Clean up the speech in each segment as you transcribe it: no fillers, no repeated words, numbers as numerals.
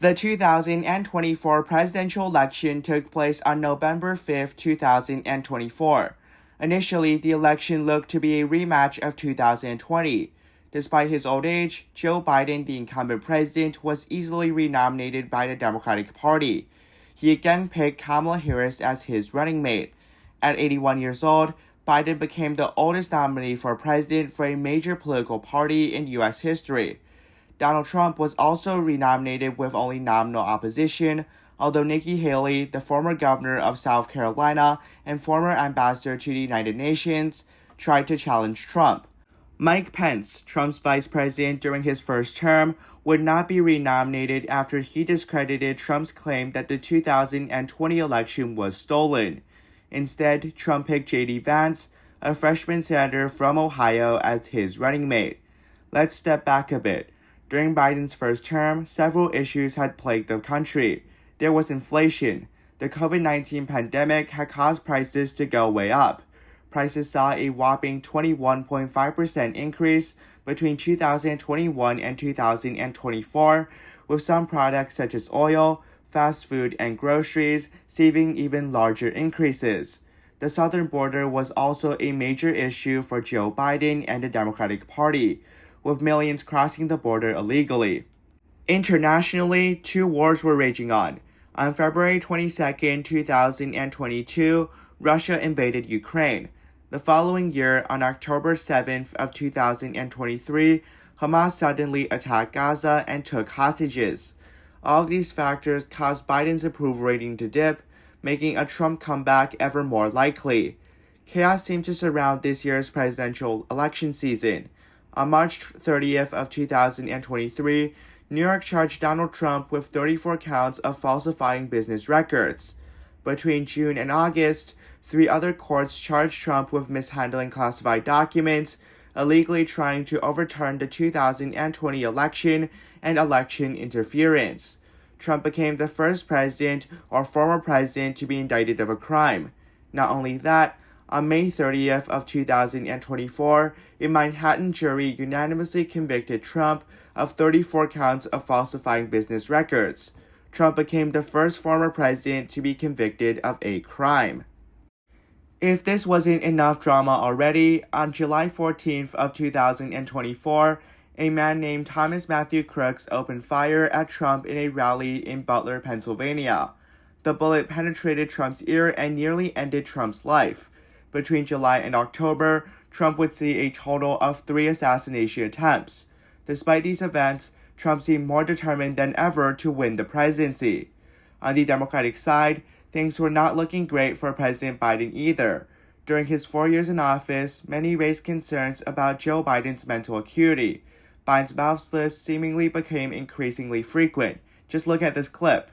The 2024 presidential election took place on November 5, 2024. Initially, the election looked to be a rematch of 2020. Despite his old age, Joe Biden, the incumbent president, was easily renominated by the Democratic Party. He again picked Kamala Harris as his running mate. At 81 years old, Biden became the oldest nominee for president for a major political party in U.S. history. Donald Trump was also renominated with only nominal opposition, although Nikki Haley, the former governor of South Carolina and former ambassador to the United Nations, tried to challenge Trump. Mike Pence, Trump's vice president during his first term, would not be renominated after he discredited Trump's claim that the 2020 election was stolen. Instead, Trump picked J.D. Vance, a freshman senator from Ohio, as his running mate. Let's step back a bit. During Biden's first term, several issues had plagued the country. There was inflation. The COVID-19 pandemic had caused prices to go way up. Prices saw a whopping 21.5% increase between 2021 and 2024, with some products such as oil, fast food, and groceries seeing even larger increases. The southern border was also a major issue for Joe Biden and the Democratic Party, with millions crossing the border illegally. Internationally, two wars were raging on. On February 22, 2022, Russia invaded Ukraine. The following year, on October 7th of 2023, Hamas suddenly attacked Gaza and took hostages. All of these factors caused Biden's approval rating to dip, making a Trump comeback ever more likely. Chaos seemed to surround this year's presidential election season. On March 30th of 2023, New York charged Donald Trump with 34 counts of falsifying business records. Between June and August, 3 other courts charged Trump with mishandling classified documents, illegally trying to overturn the 2020 election, and election interference. Trump became the first president or former president to be indicted of a crime. Not only that, on May 30th of 2024, a Manhattan jury unanimously convicted Trump of 34 counts of falsifying business records. Trump became the first former president to be convicted of a crime. If this wasn't enough drama already, on July 14th of 2024, a man named Thomas Matthew Crooks opened fire at Trump in a rally in Butler, Pennsylvania. The bullet penetrated Trump's ear and nearly ended Trump's life. Between July and October, Trump would see a total of 3 assassination attempts. Despite these events, Trump seemed more determined than ever to win the presidency. On the Democratic side, things were not looking great for President Biden either. During his 4 years in office, many raised concerns about Joe Biden's mental acuity. Biden's mouth slips seemingly became increasingly frequent. Just look at this clip.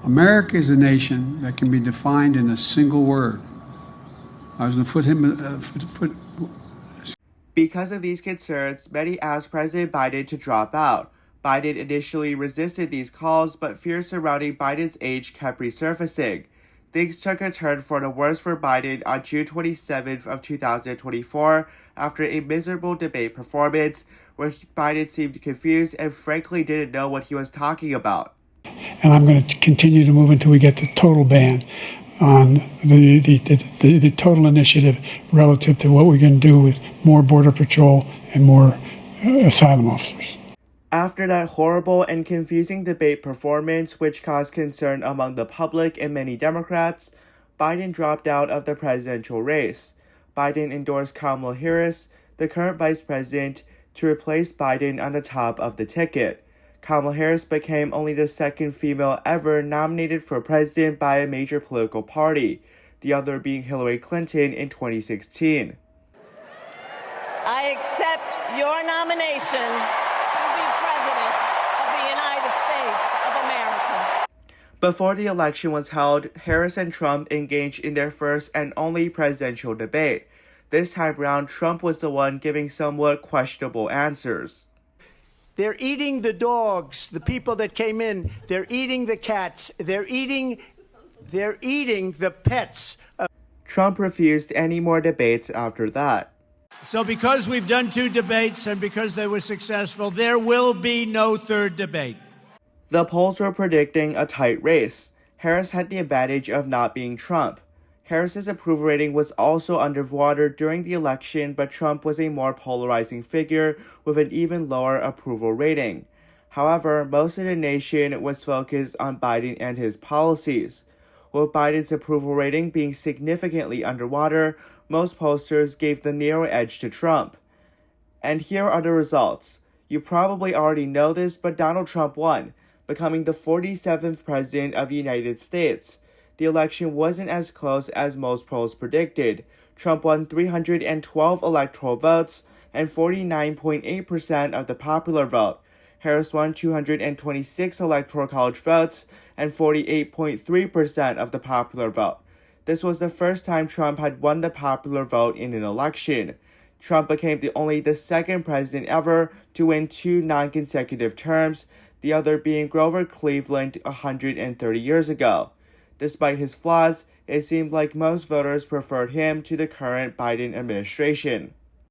America is a nation that can be defined in a single word. I was going to put Because of these concerns, many asked President Biden to drop out. Biden initially resisted these calls, but fears surrounding Biden's age kept resurfacing. Things took a turn for the worse for Biden on June 27th of 2024 after a miserable debate performance where Biden seemed confused and frankly didn't know what he was talking about. And I'm going to continue to move until we get the total ban on the total initiative relative to what we're going to do with more Border Patrol and more asylum officers. After that horrible and confusing debate performance, which caused concern among the public and many Democrats, Biden dropped out of the presidential race. Biden endorsed Kamala Harris, the current vice president, to replace Biden on the top of the ticket. Kamala Harris became only the second female ever nominated for president by a major political party, the other being Hillary Clinton in 2016. I accept your nomination to be President of the United States of America. Before the election was held, Harris and Trump engaged in their first and only presidential debate. This time around, Trump was the one giving somewhat questionable answers. They're eating the dogs, the people that came in. They're eating the cats. They're eating the pets. Trump refused any more debates after that. So because we've done 2 debates and because they were successful, there will be no third debate. The polls were predicting a tight race. Harris had the advantage of not being Trump. Harris's approval rating was also underwater during the election, but Trump was a more polarizing figure with an even lower approval rating. However, most of the nation was focused on Biden and his policies. With Biden's approval rating being significantly underwater, most pollsters gave the narrow edge to Trump. And here are the results. You probably already know this, but Donald Trump won, becoming the 47th president of the United States. The election wasn't as close as most polls predicted. Trump won 312 electoral votes and 49.8% of the popular vote. Harris won 226 electoral college votes and 48.3% of the popular vote. This was the first time Trump had won the popular vote in an election. Trump became only the second president ever to win 2 non-consecutive terms, the other being Grover Cleveland 130 years ago. Despite his flaws, it seemed like most voters preferred him to the current Biden administration.